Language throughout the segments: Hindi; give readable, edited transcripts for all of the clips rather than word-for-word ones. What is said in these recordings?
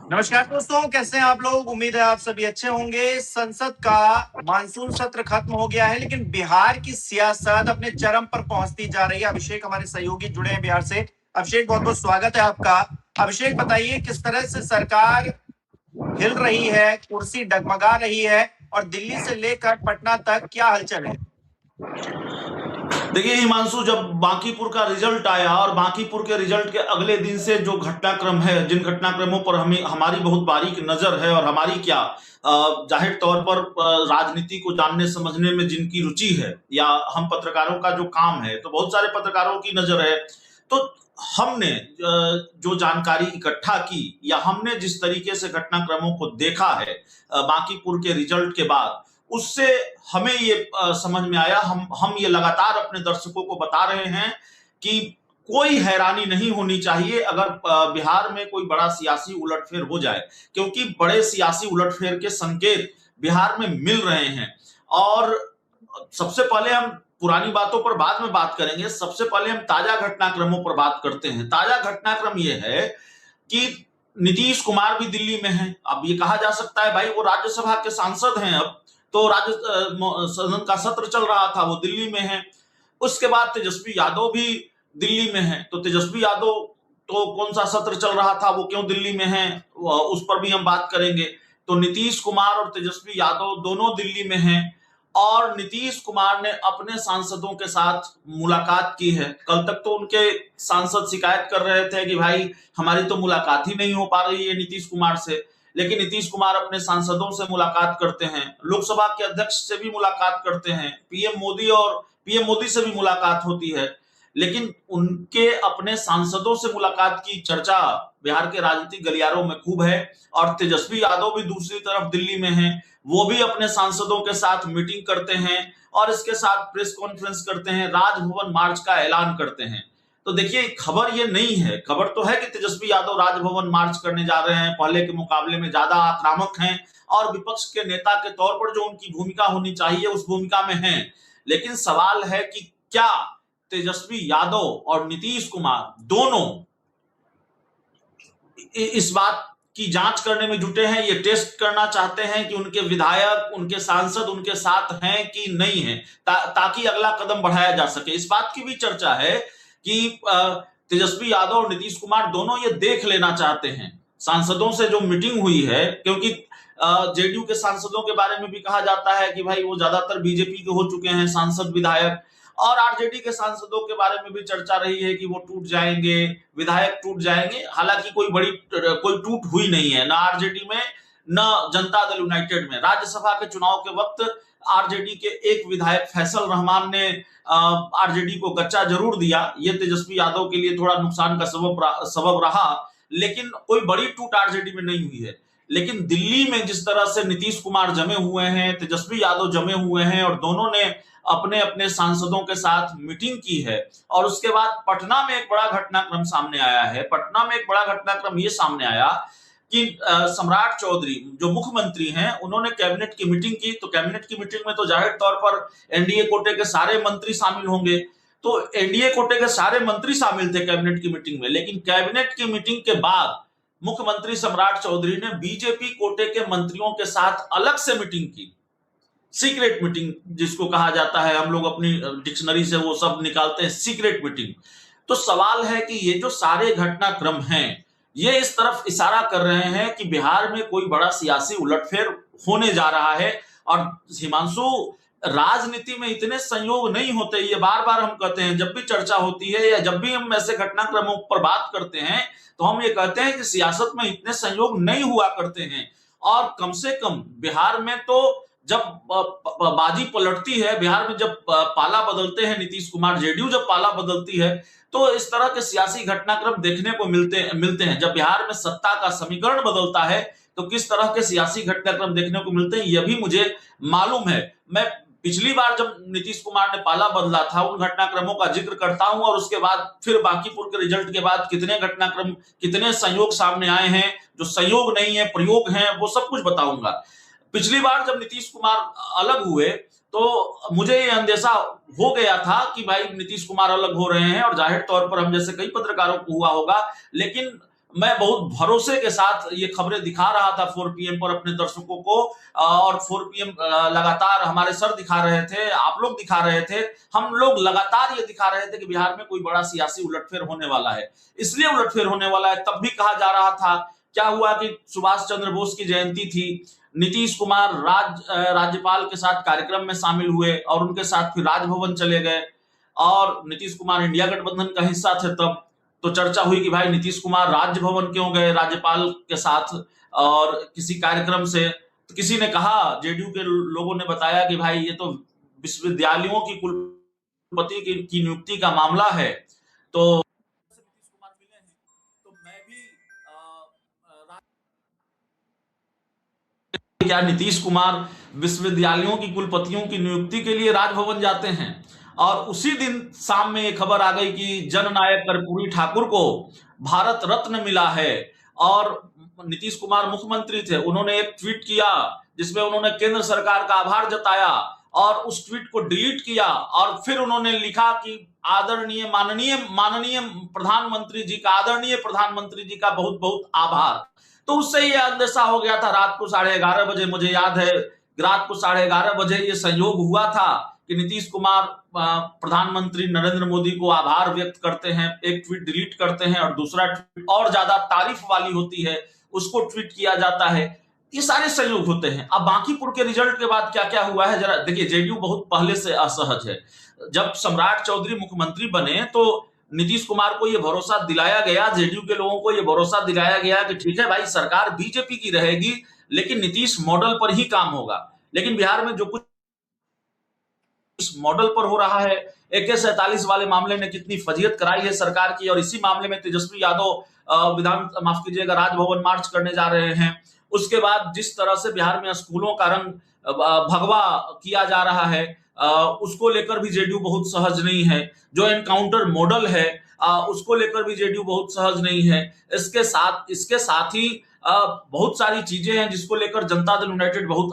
नमस्कार दोस्तों, कैसे हैं आप लोग। उम्मीद है आप सभी अच्छे होंगे। संसद का मानसून सत्र खत्म हो गया है, लेकिन बिहार की सियासत अपने चरम पर पहुंचती जा रही है। अभिषेक हमारे सहयोगी जुड़े हैं बिहार से। अभिषेक, बहुत बहुत स्वागत है आपका। अभिषेक, बताइए किस तरह से सरकार हिल रही है, कुर्सी डगमगा रही है, और दिल्ली से लेकर पटना तक क्या हलचल है। देखिए हिमांशु, जब बांकीपुर का रिजल्ट आया और बांकीपुर के रिजल्ट के अगले दिन से जो घटनाक्रम है, जिन घटनाक्रमों पर हमें हमारी बहुत बारीक नजर है और हमारी क्या जाहिर तौर पर राजनीति को जानने समझने में जिनकी रुचि है या हम पत्रकारों का जो काम है, तो बहुत सारे पत्रकारों की नजर है। तो हमने जो जानकारी इकट्ठा की या हमने जिस तरीके से घटनाक्रमों को देखा है बांकीपुर के रिजल्ट के बाद, उससे हमें ये समझ में आया, हम ये लगातार अपने दर्शकों को बता रहे हैं कि कोई हैरानी नहीं होनी चाहिए अगर बिहार में कोई बड़ा सियासी उलटफेर हो जाए, क्योंकि बड़े सियासी उलटफेर के संकेत बिहार में मिल रहे हैं। और सबसे पहले हम पुरानी बातों पर बाद में बात करेंगे, सबसे पहले हम ताजा घटनाक्रमों पर बात करते हैं। ताजा घटनाक्रम यह है कि नीतीश कुमार भी दिल्ली में है। अब ये कहा जा सकता है भाई वो राज्यसभा के सांसद हैं, अब तो राज्य सदन का सत्र चल रहा था, वो दिल्ली में है। उसके बाद तेजस्वी यादव भी दिल्ली में है, तो तेजस्वी यादव तो कौन सा सत्र चल रहा था, वो क्यों दिल्ली में है, उस पर भी हम बात करेंगे। तो नीतीश कुमार और तेजस्वी यादव दोनों दिल्ली में हैं और नीतीश कुमार ने अपने सांसदों के साथ मुलाकात की है। कल तक तो उनके सांसद शिकायत कर रहे थे कि भाई हमारी तो मुलाकात ही नहीं हो पा रही है नीतीश कुमार से, लेकिन नीतीश कुमार अपने सांसदों से मुलाकात करते हैं, लोकसभा के अध्यक्ष से भी मुलाकात करते हैं, पीएम मोदी से भी मुलाकात होती है। लेकिन उनके अपने सांसदों से मुलाकात की चर्चा बिहार के राजनीतिक गलियारों में खूब है। और तेजस्वी यादव भी दूसरी तरफ दिल्ली में हैं, वो भी अपने सांसदों के साथ मीटिंग करते हैं और इसके साथ प्रेस कॉन्फ्रेंस करते हैं, राजभवन मार्च का ऐलान करते हैं। तो देखिए, खबर ये नहीं है, खबर तो है कि तेजस्वी यादव राजभवन मार्च करने जा रहे हैं, पहले के मुकाबले में ज्यादा आक्रामक हैं और विपक्ष के नेता के तौर पर जो उनकी भूमिका होनी चाहिए उस भूमिका में हैं। लेकिन सवाल है कि क्या तेजस्वी यादव और नीतीश कुमार दोनों इस बात की जांच करने में जुटे हैं, ये टेस्ट करना चाहते हैं कि उनके विधायक, उनके सांसद उनके साथ हैं कि नहीं है, ताकि अगला कदम बढ़ाया जा सके। इस बात की भी चर्चा है कि तेजस्वी यादव और नीतीश कुमार दोनों ये देख लेना चाहते हैं सांसदों से जो मीटिंग हुई है, क्योंकि जेडीयू के सांसदों के बारे में भी कहा जाता है कि भाई वो ज्यादातर बीजेपी के हो चुके हैं सांसद विधायक, और आरजेडी के सांसदों के बारे में भी चर्चा रही है कि वो टूट जाएंगे, विधायक टूट जाएंगे। हालांकि कोई टूट हुई नहीं है, ना आरजेडी में न जनता दल यूनाइटेड में। राज्यसभा के चुनाव के वक्त आरजेडी के एक विधायक फैसल रहमान ने आरजेडी को गच्चा जरूर दिया, ये तेजस्वी यादव के लिए थोड़ा नुकसान का सबब रहा, लेकिन कोई बड़ी टूट आरजेडी में नहीं हुई है। लेकिन दिल्ली में जिस तरह से नीतीश कुमार जमे हुए हैं, तेजस्वी यादव जमे हुए हैं और दोनों ने अपने अपने सांसदों के साथ मीटिंग की है, और उसके बाद पटना में एक बड़ा घटनाक्रम सामने आया है। पटना में एक बड़ा घटनाक्रम ये सामने आया कि सम्राट चौधरी जो मुख्यमंत्री हैं, उन्होंने कैबिनेट की मीटिंग की। तो कैबिनेट की मीटिंग में तो जाहिर तौर पर एनडीए कोटे के सारे मंत्री शामिल होंगे, तो एनडीए कोटे के सारे मंत्री शामिल थे कैबिनेट की मीटिंग में। लेकिन कैबिनेट की मीटिंग के बाद मुख्यमंत्री सम्राट चौधरी ने बीजेपी कोटे के मंत्रियों के साथ अलग से मीटिंग की, सीक्रेट मीटिंग जिसको कहा जाता है, हम लोग अपनी डिक्शनरी से वो सब निकालते हैं, सीक्रेट मीटिंग। तो सवाल है कि ये जो सारे घटनाक्रम हैं, ये इस तरफ इशारा कर रहे हैं कि बिहार में कोई बड़ा सियासी उलटफेर होने जा रहा है। और हिमांशु, राजनीति में इतने संयोग नहीं होते, ये बार बार हम कहते हैं, जब भी चर्चा होती है या जब भी हम ऐसे घटनाक्रमों पर बात करते हैं, तो हम ये कहते हैं कि सियासत में इतने संयोग नहीं हुआ करते हैं। और कम से कम बिहार में तो जब बाजी पलटती है, बिहार में जब पाला बदलते हैं नीतीश कुमार, जेडीयू जब पाला बदलती है, तो इस तरह के सियासी घटनाक्रम देखने को मिलते हैं। जब बिहार में सत्ता का समीकरण बदलता है तो किस तरह के सियासी घटनाक्रम देखने को मिलते हैं, यह भी मुझे मालूम है। मैं पिछली बार जब नीतीश कुमार ने पाला बदला था, उन घटनाक्रमों का जिक्र करता हूं, और उसके बाद फिर बांकीपुर के रिजल्ट के बाद कितने घटनाक्रम, कितने संयोग सामने आए हैं, जो संयोग नहीं है प्रयोग हैं, वो सब कुछ बताऊंगा। पिछली बार जब नीतीश कुमार अलग हुए तो मुझे ये अंदेशा हो गया था कि भाई नीतीश कुमार अलग हो रहे हैं, और जाहिर तौर पर हम जैसे कई पत्रकारों को हुआ होगा, लेकिन मैं बहुत भरोसे के साथ ये खबरें दिखा रहा था 4 पीएम पर अपने दर्शकों को, और 4 पीएम लगातार हमारे सर दिखा रहे थे, आप लोग दिखा रहे थे, हम लोग लगातार ये दिखा रहे थे कि बिहार में कोई बड़ा सियासी उलटफेर होने वाला है। इसलिए उलटफेर होने वाला है, तब भी कहा जा रहा था। क्या हुआ कि सुभाष चंद्र बोस की जयंती थी, नीतीश कुमार राज्यपाल के साथ कार्यक्रम में शामिल हुए और उनके साथ फिर राजभवन चले गए, और नीतीश कुमार इंडिया गठबंधन का हिस्सा थे। तब तो चर्चा हुई कि भाई नीतीश कुमार राजभवन क्यों गए राज्यपाल के साथ और किसी कार्यक्रम से। तो किसी ने कहा, जेडीयू के लोगों ने बताया कि भाई ये तो विश्वविद्यालयों की कुलपति की नियुक्ति का मामला है। तो नीतीश कुमार मिले हैं, तो मैं भी क्या नीतीश कुमार विश्वविद्यालयों की कुलपतियों की नियुक्ति के लिए राजभवन जाते हैं। और उसी दिन शाम में एक खबर आ गई कि जननायक कर्पूरी ठाकुर को भारत रत्न मिला है। और नीतीश कुमार मुख्यमंत्री थे, उन्होंने एक ट्वीट किया जिसमें उन्होंने केंद्र सरकार का आभार जताया और उस ट्वीट को डिलीट किया, और फिर उन्होंने लिखा कि आदरणीय माननीय प्रधानमंत्री जी का, आदरणीय प्रधानमंत्री जी का बहुत बहुत आभार। तो उससे ये अंदेशा हो गया था। रात को 11:30 बजे, मुझे याद है, रात को 11:30 बजे ये संयोग हुआ था कि नीतीश कुमार प्रधानमंत्री नरेंद्र मोदी को आभार व्यक्त करते हैं, एक ट्वीट डिलीट करते हैं और दूसरा ट्वीट और ज्यादा तारीफ वाली होती है उसको ट्वीट किया जाता है। ये सारे संयोग होते हैं। अब बांकीपुर के रिजल्ट के बाद क्या क्या हुआ है जरा देखिए। जेडीयू बहुत पहले से असहज है। जब सम्राट चौधरी मुख्यमंत्री बने तो नीतीश कुमार को यह भरोसा दिलाया गया, जेडीयू के लोगों को यह भरोसा दिलाया गया कि ठीक है भाई, सरकार बीजेपी की रहेगी लेकिन नीतीश मॉडल पर ही काम होगा। लेकिन बिहार में जो कुछ इस मॉडल पर हो रहा है, AK-47 वाले मामले ने कितनी फजीहत कराई है सरकार की, और इसी मामले में तेजस्वी यादव माफ कीजिएगा, राजभवन मार्च करने जा रहे हैं। उसके बाद जिस तरह से बिहार में स्कूलों का रंग भगवा किया जा रहा है, उसको लेकर भी जेडीयू बहुत सहज नहीं है। जो एनकाउंटर मॉडल है उसको लेकर भी जेडीयू बहुत सहज नहीं है। इसके साथ ही बहुत सारी चीजें हैं जिसको लेकर जनता दल यूनाइटेड बहुत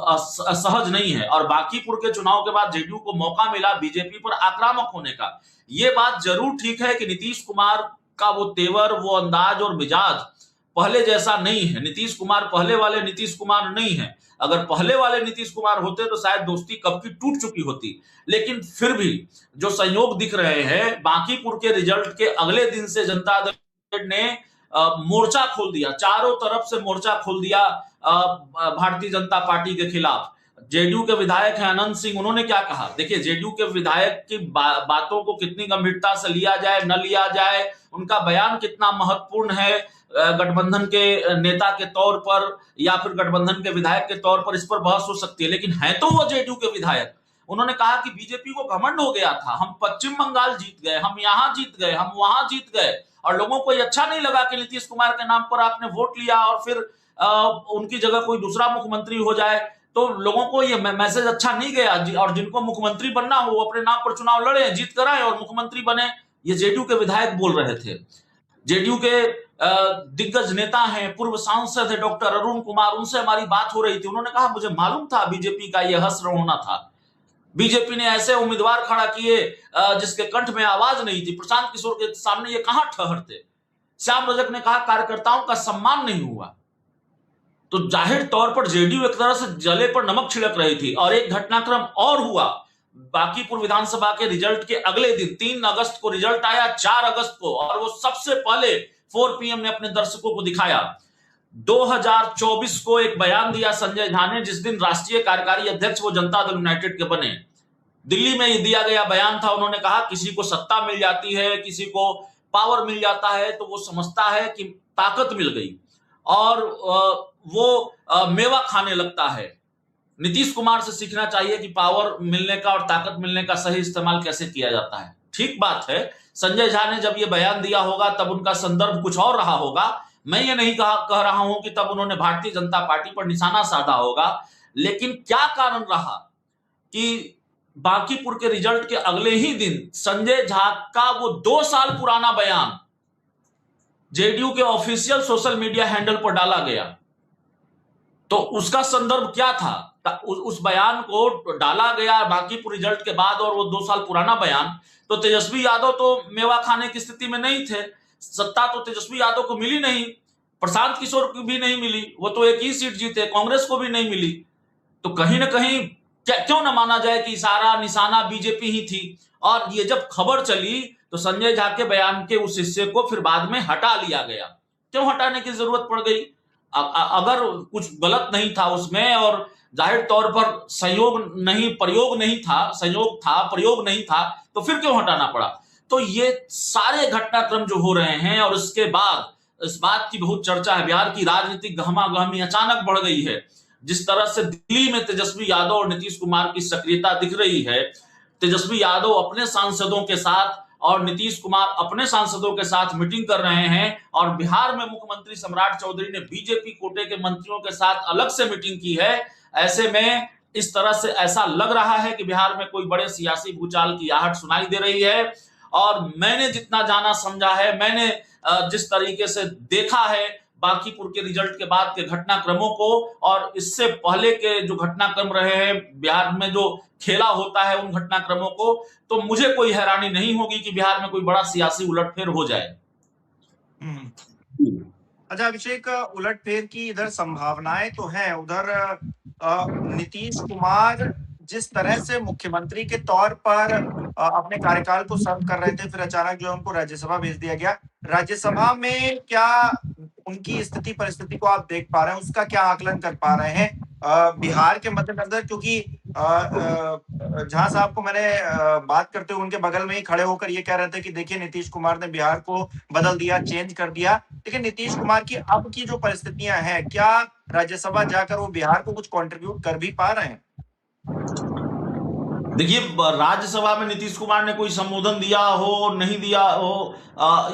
असहज नहीं है। और बांकीपुर के चुनाव के बाद जेडीयू को मौका मिला बीजेपी पर आक्रामक होने का। ये बात जरूर ठीक है कि नीतीश कुमार का वो तेवर, वो अंदाज और मिजाज पहले जैसा नहीं है। नीतीश कुमार पहले वाले नीतीश कुमार नहीं है। अगर पहले वाले नीतीश कुमार होते तो शायद दोस्ती कब की टूट चुकी होती। लेकिन फिर भी जो संयोग दिख रहे हैं, बांकीपुर के रिजल्ट के अगले दिन से जनता दल ने मोर्चा खोल दिया, चारों तरफ से मोर्चा खोल दिया भारतीय जनता पार्टी के खिलाफ। जेडीयू के विधायक हैं अनंत सिंह, उन्होंने क्या कहा देखिए। जेडीयू के विधायक की बातों को कितनी गंभीरता से लिया जाए न लिया जाए, उनका बयान कितना महत्वपूर्ण है गठबंधन के नेता के तौर पर या फिर गठबंधन के विधायक के तौर पर, इस पर बहस हो सकती है। लेकिन है तो वो जेडीयू के विधायक। उन्होंने कहा कि बीजेपी को घमंड हो गया था, हम पश्चिम बंगाल जीत गए, हम यहां जीत गए, हम वहां जीत गए, और लोगों को ये अच्छा नहीं लगा कि नीतीश कुमार के नाम पर आपने वोट लिया और फिर उनकी जगह कोई दूसरा मुख्यमंत्री हो जाए। तो लोगों को ये मैसेज अच्छा नहीं गया, और जिनको मुख्यमंत्री बनना हो वो अपने नाम पर चुनाव लड़े, जीत कर आए और मुख्यमंत्री बने। ये जेडीयू के विधायक बोल रहे थे। जेडीयू के दिग्गज नेता हैं, पूर्व सांसद है डॉक्टर अरुण कुमार, उनसे हमारी बात हो रही थी। उन्होंने कहा मुझे मालूम था बीजेपी का यह हश्र होना था। बीजेपी ने ऐसे उम्मीदवार खड़ा किए जिसके कंठ में आवाज नहीं थी। प्रशांत किशोर के सामने ये कहां ठहरते। श्याम रजक ने कहा कार्यकर्ताओं का सम्मान नहीं हुआ। तो जाहिर तौर पर जेडीयू एक तरह से जले पर नमक छिड़क रही थी। और एक घटनाक्रम और हुआ बांकीपुर विधानसभा के रिजल्ट के अगले दिन, 3 अगस्त को रिजल्ट आया, 4 अगस्त को, और वो सबसे पहले 4 पीएम ने अपने दर्शकों को दिखाया। 2024 को एक बयान दिया संजय झा ने, जिस दिन राष्ट्रीय कार्यकारी अध्यक्ष वो जनता दल यूनाइटेड के बने। दिल्ली में दिया गया बयान था, उन्होंने कहा किसी को सत्ता मिल जाती है, किसी को पावर मिल जाता है तो वो समझता है कि ताकत मिल गई और वो मेवा खाने लगता है। नीतीश कुमार से सीखना चाहिए कि पावर मिलने का और ताकत मिलने का सही इस्तेमाल कैसे किया जाता है। ठीक बात है, संजय झा ने जब ये बयान दिया होगा तब उनका संदर्भ कुछ और रहा होगा। मैं ये नहीं कह रहा हूं कि तब उन्होंने भारतीय जनता पार्टी पर निशाना साधा होगा। लेकिन क्या कारण रहा कि बांकीपुर के रिजल्ट के अगले ही दिन संजय झा का वो 2 साल पुराना बयान जेडीयू के ऑफिशियल सोशल मीडिया हैंडल पर डाला गया। तो उसका संदर्भ क्या था? उस बयान को डाला गया बांकीपुर रिजल्ट के बाद, और वो 2 साल पुराना बयान। तो तेजस्वी यादव तो मेवा खाने की स्थिति में नहीं थे, सत्ता तो तेजस्वी यादव को मिली नहीं। प्रशांत किशोर को भी नहीं मिली, वो तो एक ही सीट जीते, कांग्रेस को भी नहीं मिली। तो कहीं ना कहीं क्यों ना माना जाए कि सारा निशाना बीजेपी ही थी। और ये जब खबर चली तो संजय झा के बयान के उस हिस्से को फिर बाद में हटा लिया गया। क्यों हटाने की जरूरत पड़ गई? अगर कुछ गलत नहीं था उसमें, और जाहिर तौर पर प्रयोग नहीं था, तो फिर क्यों हटाना पड़ा? तो ये सारे घटनाक्रम जो हो रहे हैं, और इसके बाद इस बात की बहुत चर्चा है, बिहार की राजनीतिक गहमागहमी अचानक बढ़ गई है। जिस तरह से दिल्ली में तेजस्वी यादव और नीतीश कुमार की सक्रियता दिख रही है, तेजस्वी यादव अपने सांसदों के साथ और नीतीश कुमार अपने सांसदों के साथ मीटिंग कर रहे हैं, और बिहार में मुख्यमंत्री सम्राट चौधरी ने बीजेपी कोटे के मंत्रियों के साथ अलग से मीटिंग की है। ऐसे में इस तरह से ऐसा लग रहा है कि बिहार में कोई बड़े सियासी भूचाल की आहट सुनाई दे रही है। और मैंने जितना जाना समझा है, मैंने जिस तरीके से देखा है बांकीपुर के रिजल्ट के बाद के घटनाक्रमों को, और इससे पहले के जो घटनाक्रम रहे हैं बिहार में, जो खेला होता है उन घटनाक्रमों को, तो मुझे कोई हैरानी नहीं होगी कि बिहार में कोई बड़ा सियासी उलटफेर हो जाए। अच्छा अभिषेक, उलटफेर की इधर संभावनाएं तो हैं, उधर नीतीश कुमार जिस तरह से मुख्यमंत्री के तौर पर अपने कार्यकाल को सर्व कर रहे थे, फिर अचानक जो उनको राज्यसभा भेज दिया गया, राज्यसभा में क्या उनकी स्थिति परिस्थिति को आप देख पा रहे हैं, उसका क्या आकलन कर पा रहे हैं बिहार के मद्देनजर? क्योंकि झा साहब को मैंने बात करते हुए उनके बगल में ही खड़े होकर ये कह रहे थे कि देखिए नीतीश कुमार ने बिहार को बदल दिया, चेंज कर दिया, लेकिन नीतीश कुमार की अब की जो परिस्थितियां हैं, क्या राज्यसभा जाकर वो बिहार को कुछ कंट्रीब्यूट कर भी पा रहे हैं? देखिए, राज्यसभा में नीतीश कुमार ने कोई संबोधन दिया हो नहीं दिया हो,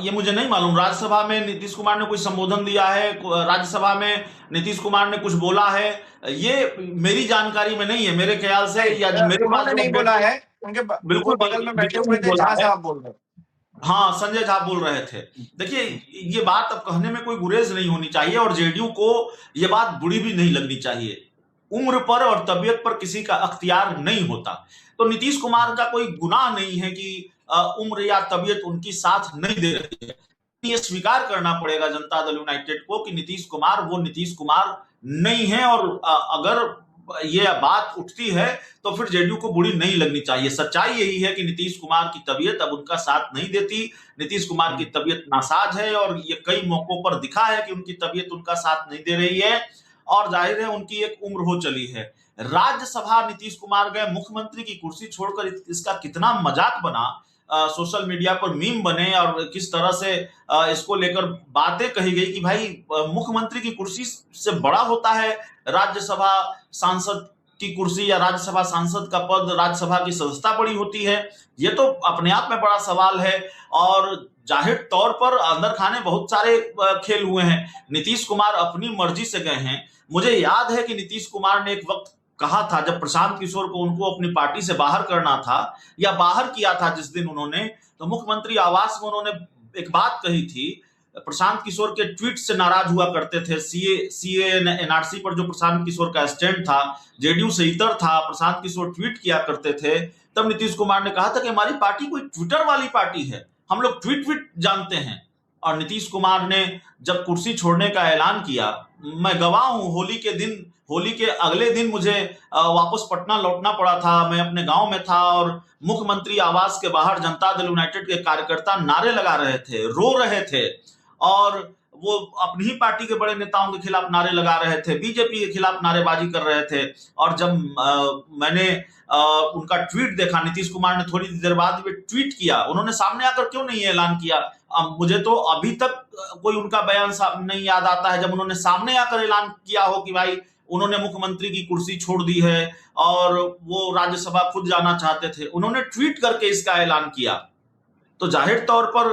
ये मुझे नहीं मालूम। राज्यसभा में नीतीश कुमार ने कोई संबोधन दिया है, राज्यसभा में नीतीश कुमार ने कुछ बोला है, ये मेरी जानकारी में नहीं है। मेरे ख्याल से या मेरे पास नहीं बोला है, उनके बिल्कुल बगल में बैठे हुए थे, झा साहब बोल रहे। हाँ, संजय झा बोल रहे थे। देखिए, ये बात अब कहने में कोई गुरेज नहीं होनी चाहिए, और जेडीयू को ये बात बुरी भी नहीं लगनी चाहिए। उम्र पर और तबीयत पर किसी का अख्तियार नहीं होता। तो नीतीश कुमार का कोई गुनाह नहीं है कि उम्र या तबीयत उनकी साथ नहीं दे रही है। ये स्वीकार करना पड़ेगा जनता दल यूनाइटेड को कि नीतीश कुमार वो नीतीश कुमार नहीं है, और अगर ये बात उठती है तो फिर जेडीयू को बुरी नहीं लगनी चाहिए। सच्चाई यही है कि नीतीश कुमार की तबीयत अब उनका साथ नहीं देती। नीतीश कुमार की तबीयत नासाज है, और ये कई मौकों पर दिखा है कि उनकी तबीयत उनका साथ नहीं दे रही है, और जाहिर है उनकी एक उम्र हो चली है। राज्यसभा नीतीश कुमार गए, मुख्यमंत्री की कुर्सी छोड़कर इसका कितना मजाक बना, सोशल मीडिया पर मीम बने, और किस तरह से इसको लेकर बातें कही गई कि भाई मुख्यमंत्री की कुर्सी से बड़ा होता है राज्यसभा सांसद की कुर्सी, या राज्यसभा सांसद का पद, राज्यसभा की सदस्यता बड़ी होती है। ये तो अपने आप में बड़ा सवाल है। और जाहिर तौर पर अंदर खाने बहुत सारे खेल हुए हैं। नीतीश कुमार अपनी मर्जी से गए हैं। मुझे याद है कि नीतीश कुमार ने एक वक्त कहा था, जब प्रशांत किशोर को उनको अपनी पार्टी से बाहर करना था, या बाहर किया था जिस दिन उन्होंने, तो मुख्यमंत्री आवास में उन्होंने एक बात कही थी। प्रशांत किशोर के ट्वीट से नाराज हुआ करते थे, सीए एनआरसी पर जो प्रशांत किशोर का स्टैंड था, जेडीयू से इतर था, प्रशांत किशोर ट्वीट किया करते थे। तब नीतीश कुमार ने कहा था कि हमारी पार्टी कोई ट्विटर वाली पार्टी है, हम लोग ट्वीट जानते हैं। और नीतीश कुमार ने जब कुर्सी छोड़ने का ऐलान किया, मैं गवाह हूं, होली के अगले दिन मुझे वापस पटना लौटना पड़ा था। मैं अपने गांव में था, और मुख्यमंत्री आवास के बाहर जनता दल यूनाइटेड के कार्यकर्ता नारे लगा रहे थे, रो रहे थे, और वो अपनी ही पार्टी के बड़े नेताओं के खिलाफ नारे लगा रहे थे, बीजेपी के खिलाफ नारेबाजी कर रहे थे। और जब मैंने उनका ट्वीट देखा, नीतीश कुमार ने थोड़ी देर बाद भी ट्वीट किया, उन्होंने सामने आकर क्यों नहीं ऐलान किया? मुझे तो अभी तक कोई उनका बयान नहीं याद आता है जब उन्होंने सामने आकर ऐलान किया हो कि भाई उन्होंने मुख्यमंत्री की कुर्सी छोड़ दी है और वो राज्यसभा खुद जाना चाहते थे। उन्होंने ट्वीट करके इसका ऐलान किया। तो जाहिर तौर पर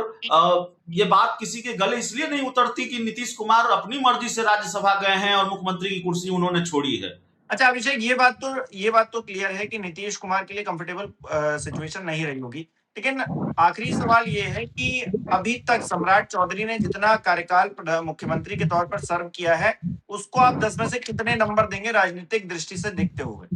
ये बात किसी के गले इसलिए नहीं उतरती कि नीतीश कुमार अपनी मर्जी से राज्यसभा गए हैं और मुख्यमंत्री की कुर्सी उन्होंने छोड़ी है। अच्छा अभिषेक, ये बात तो क्लियर है कि नीतीश कुमार के लिए कंफर्टेबल सिचुएशन नहीं रही होगी, लेकिन आखिरी सवाल ये है कि अभी तक सम्राट चौधरी ने जितना कार्यकाल मुख्यमंत्री के तौर पर सर्व किया है, उसको आप 10 में से कितने नंबर देंगे राजनीतिक दृष्टि से देखते हुए?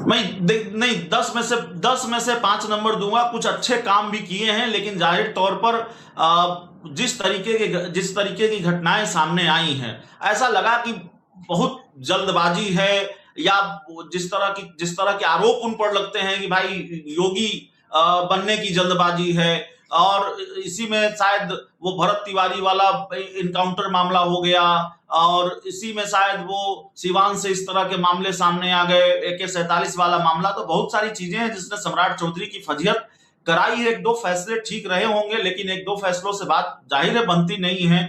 मैं नहीं, 10 में से 5 नंबर दूंगा। कुछ अच्छे काम भी किए हैं, लेकिन जाहिर तौर पर जिस तरीके की घटनाएं सामने आई हैं, ऐसा लगा कि बहुत जल्दबाजी है, या जिस तरह के आरोप उन पर लगते हैं कि भाई योगी बनने की जल्दबाजी है, और इसी में शायद वो भरत तिवारी वाला इनकाउंटर मामला हो गया, और इसी में शायद वो सिवान से इस तरह के मामले सामने आ गए, AK-47 वाला मामला। तो बहुत सारी चीजें हैं जिसने सम्राट चौधरी की फजीहत कराई है। 1-2 फैसले ठीक रहे होंगे, लेकिन 1-2 फैसलों से बात जाहिर है बनती नहीं है।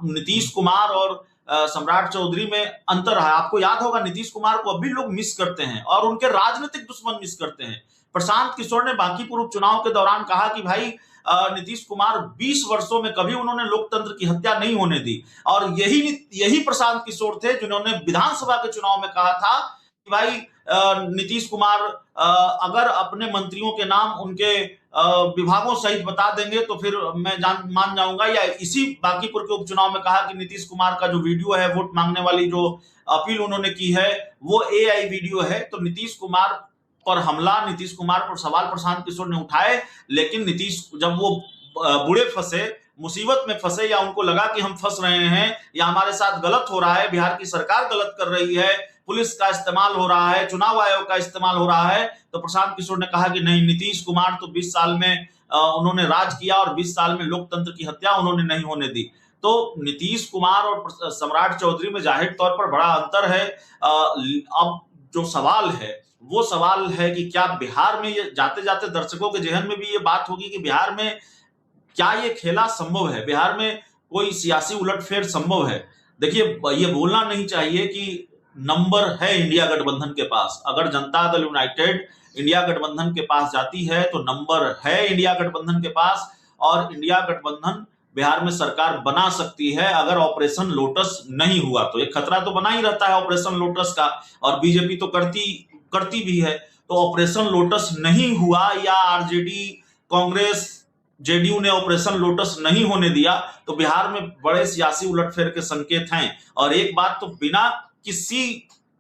नीतीश कुमार और सम्राट चौधरी में अंतर है। आपको याद होगा, नीतीश कुमार को अभी लोग मिस करते हैं और उनके राजनीतिक दुश्मन मिस करते हैं। प्रशांत किशोर ने बांकीपुर उपचुनाव के दौरान कहा कि भाई नीतीश कुमार 20 वर्षों में कभी उन्होंने लोकतंत्र की हत्या नहीं होने दी, और यही प्रशांत किशोर थे जिन्होंने विधानसभा के चुनाव में कहा था कि भाई नीतीश कुमार अगर अपने मंत्रियों के नाम उनके विभागों सहित बता देंगे तो फिर मैं मान जाऊंगा। या इसी बांकीपुर के उपचुनाव में कहा कि नीतीश कुमार का जो वीडियो है, वोट मांगने वाली जो अपील उन्होंने की है, वो AI वीडियो है। तो नीतीश कुमार पर हमला, नीतीश कुमार पर सवाल प्रशांत किशोर ने उठाए, लेकिन नीतीश जब वो बुरे फंसे, मुसीबत में फंसे, या उनको लगा कि हम फंस रहे हैं या हमारे साथ गलत हो रहा है, बिहार की सरकार गलत कर रही है, पुलिस का इस्तेमाल हो रहा है, चुनाव आयोग का इस्तेमाल हो रहा है, तो प्रशांत किशोर ने कहा कि नहीं, नीतीश कुमार तो 20 साल में उन्होंने राज किया और 20 साल में लोकतंत्र की हत्या उन्होंने नहीं होने दी। तो नीतीश कुमार और सम्राट चौधरी में जाहिर तौर पर बड़ा अंतर है। अब जो सवाल है वो सवाल है कि क्या बिहार में, ये जाते जाते दर्शकों के जहन में भी ये बात होगी कि बिहार में क्या ये खेला संभव है, बिहार में कोई सियासी उलटफेर संभव है। देखिए, ये बोलना नहीं चाहिए कि नंबर है इंडिया गठबंधन के पास। अगर जनता दल यूनाइटेड इंडिया गठबंधन के पास जाती है तो नंबर है इंडिया गठबंधन के पास, और इंडिया गठबंधन बिहार में सरकार बना सकती है अगर ऑपरेशन लोटस नहीं हुआ तो। एक खतरा तो बना ही रहता है ऑपरेशन लोटस का, और बीजेपी तो करती भी है। तो ऑपरेशन लोटस नहीं हुआ, या आरजेडी, कांग्रेस, जेडीयू ने ऑपरेशन लोटस नहीं होने दिया, तो बिहार में बड़े सियासी उलटफेर के संकेत हैं। और एक बात तो बिना किसी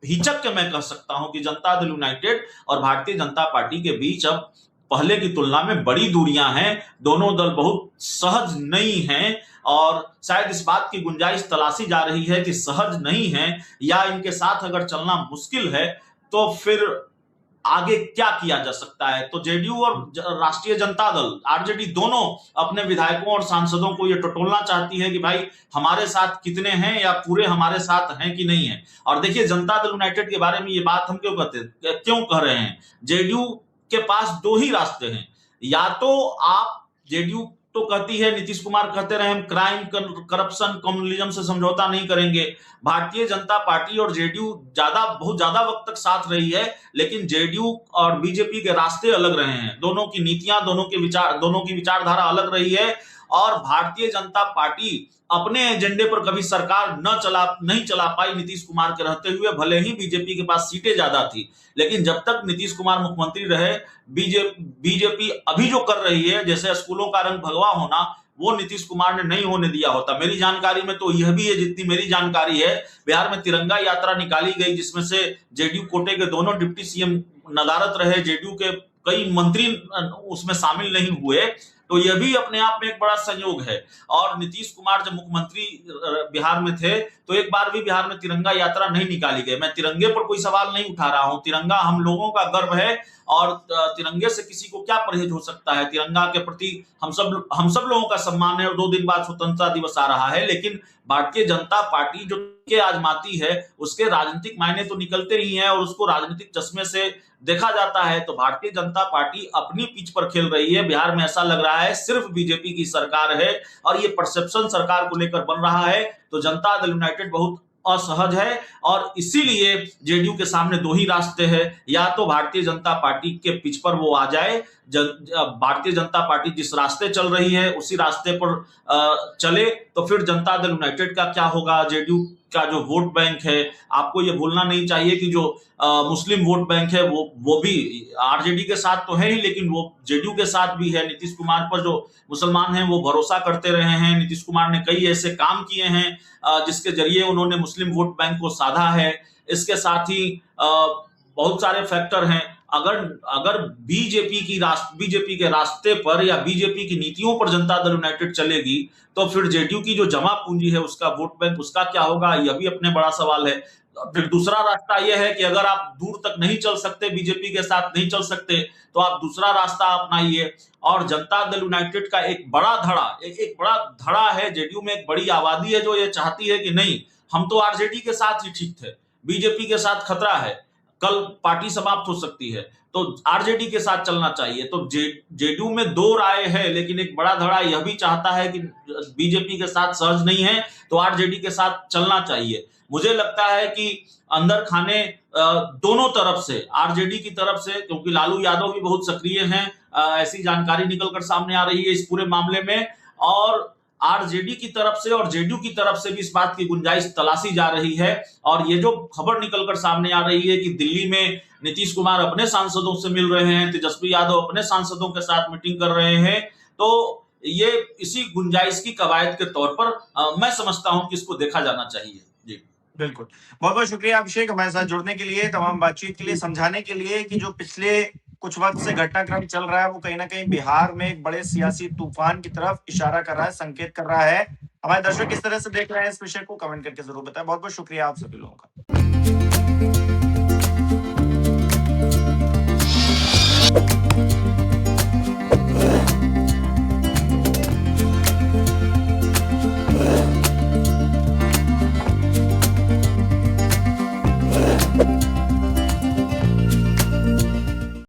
हिचक के मैं कह सकता हूं कि जनता दल यूनाइटेड और भारतीय जनता पार्टी के बीच अब पहले की तुलना में बड़ी दूरियां हैं। दोनों दल बहुत सहज नहीं हैं, और शायद इस बात की गुंजाइश तलाशी जा रही है कि सहज नहीं है, या इनके साथ अगर चलना मुश्किल है तो फिर आगे क्या किया जा सकता है। तो जेडीयू और राष्ट्रीय जनता दल, आरजेडी, दोनों अपने विधायकों और सांसदों को ये टटोलना चाहती है कि भाई हमारे साथ कितने हैं, या पूरे हमारे साथ हैं कि नहीं है। और देखिए, जनता दल यूनाइटेड के बारे में ये बात हम क्यों कह रहे हैं। जेडीयू के पास 2 ही रास्ते हैं। या तो आप, जेडीयू तो कहती है, नीतीश कुमार कहते रहे, हम क्राइम, करप्शन, कम्युनलिज्म से समझौता नहीं करेंगे। भारतीय जनता पार्टी और जेडीयू बहुत ज्यादा वक्त तक साथ रही है, लेकिन जेडीयू और बीजेपी के रास्ते अलग रहे हैं। दोनों की नीतियां, दोनों की विचारधारा अलग रही है, और भारतीय जनता पार्टी अपने एजेंडे पर कभी सरकार नहीं चला पाई नीतीश कुमार के रहते हुए। भले ही बीजेपी के पास सीटें ज्यादा थी, लेकिन जब तक नीतीश कुमार मुख्यमंत्री रहे, बीजेपी अभी जो कर रही है, जैसे स्कूलों का रंग भगवा होना, वो नीतीश कुमार ने नहीं होने दिया होता। मेरी जानकारी में तो यह भी है, जितनी मेरी जानकारी है, बिहार में तिरंगा यात्रा निकाली गई, जिसमें से जेडीयू कोटे के दोनों डिप्टी सीएम नदारत रहे, जेडीयू के कई मंत्री उसमें शामिल नहीं हुए। तो यह भी अपने आप में एक बड़ा संयोग है। और नीतीश कुमार जब मुख्यमंत्री बिहार में थे तो एक बार भी बिहार में तिरंगा यात्रा नहीं निकाली गई। मैं तिरंगे पर कोई सवाल नहीं उठा रहा हूं, तिरंगा हम लोगों का गर्व है, और तिरंगे से किसी को क्या परहेज हो सकता है। तिरंगा के प्रति हम सब लोगों का सम्मान है, और 2 दिन बाद स्वतंत्रता दिवस आ रहा है। लेकिन भारतीय जनता पार्टी जो के आजमाती है, उसके राजनीतिक मायने तो निकलते ही हैं, और उसको राजनीतिक चश्मे से देखा जाता है। तो भारतीय जनता पार्टी अपनी पिच पर खेल रही है। बिहार में ऐसा लग रहा है सिर्फ बीजेपी की सरकार है, और ये परसेप्शन सरकार को लेकर बन रहा है। तो जनता दल यूनाइटेड बहुत असहज है, और इसीलिए जेडीयू के सामने 2 ही रास्ते हैं। या तो भारतीय जनता पार्टी के पिच पर वो आ जाए, भारतीय जनता पार्टी जिस रास्ते चल रही है उसी रास्ते पर चले, तो फिर जनता दल यूनाइटेड का क्या होगा। जेडीयू का जो वोट बैंक है, आपको ये भूलना नहीं चाहिए कि जो मुस्लिम वोट बैंक है वो भी आरजेडी के साथ तो है ही, लेकिन वो जेडीयू के साथ भी है। नीतीश कुमार पर जो मुसलमान हैं वो भरोसा करते रहे हैं। नीतीश कुमार ने कई ऐसे काम किए हैं जिसके जरिए उन्होंने मुस्लिम वोट बैंक को साधा है। इसके साथ ही बहुत सारे फैक्टर हैं। अगर अगर बीजेपी के रास्ते पर या बीजेपी की नीतियों पर जनता दल यूनाइटेड चलेगी, तो फिर जेडीयू की जो जमा पूंजी है, उसका वोट बैंक, उसका क्या होगा, यह भी अपने बड़ा सवाल है। फिर दूसरा रास्ता यह है कि अगर आप दूर तक नहीं चल सकते, बीजेपी के साथ नहीं चल सकते, तो आप दूसरा रास्ता अपनाइए। और जनता दल यूनाइटेड का एक बड़ा धड़ा, एक बड़ा धड़ा है, जेडीयू में एक बड़ी आबादी है जो ये चाहती है कि नहीं, हम तो आरजेडी के साथ ही ठीक थे, बीजेपी के साथ खतरा है, कल पार्टी समाप्त हो सकती है, तो आरजेडी के साथ चलना चाहिए। तो जेडीयू में दो राय है, लेकिन एक बड़ा धड़ा यह भी चाहता है कि बीजेपी के साथ सहज नहीं है, तो आरजेडी के साथ चलना चाहिए। मुझे लगता है कि अंदर खाने दोनों तरफ से, आरजेडी की तरफ से, क्योंकि लालू यादव भी बहुत सक्रिय हैं, ऐसी जानकारी निकलकर सामने आ रही है इस पूरे मामले में, और आरजेडी की तरफ से और जेडीयू की तरफ से भी इस बात की गुंजाइश तलाशी जा रही है। और ये जो खबर निकलकर सामने आ रही है कि दिल्ली में नीतीश कुमार अपने सांसदों से मिल रहे हैं, तेजस्वी यादव अपने सांसदों के साथ मीटिंग कर रहे हैं, तो ये इसी गुंजाइश की कवायद के तौर पर मैं समझता हूं कि इसको देखा जाना चाहिए। जी बिल्कुल। बहुत बहुत शुक्रिया अभिषेक, हमारे साथ जुड़ने के लिए, तमाम बातचीत के लिए, समझाने के लिए कि जो पिछले कुछ वक्त से घटनाक्रम चल रहा है वो कहीं ना कहीं बिहार में एक बड़े सियासी तूफान की तरफ इशारा कर रहा है, संकेत कर रहा है। हमारे दर्शक किस तरह से देख रहे हैं इस विषय को कमेंट करके जरूर बताएं। बहुत बहुत शुक्रिया आप सभी लोगों का।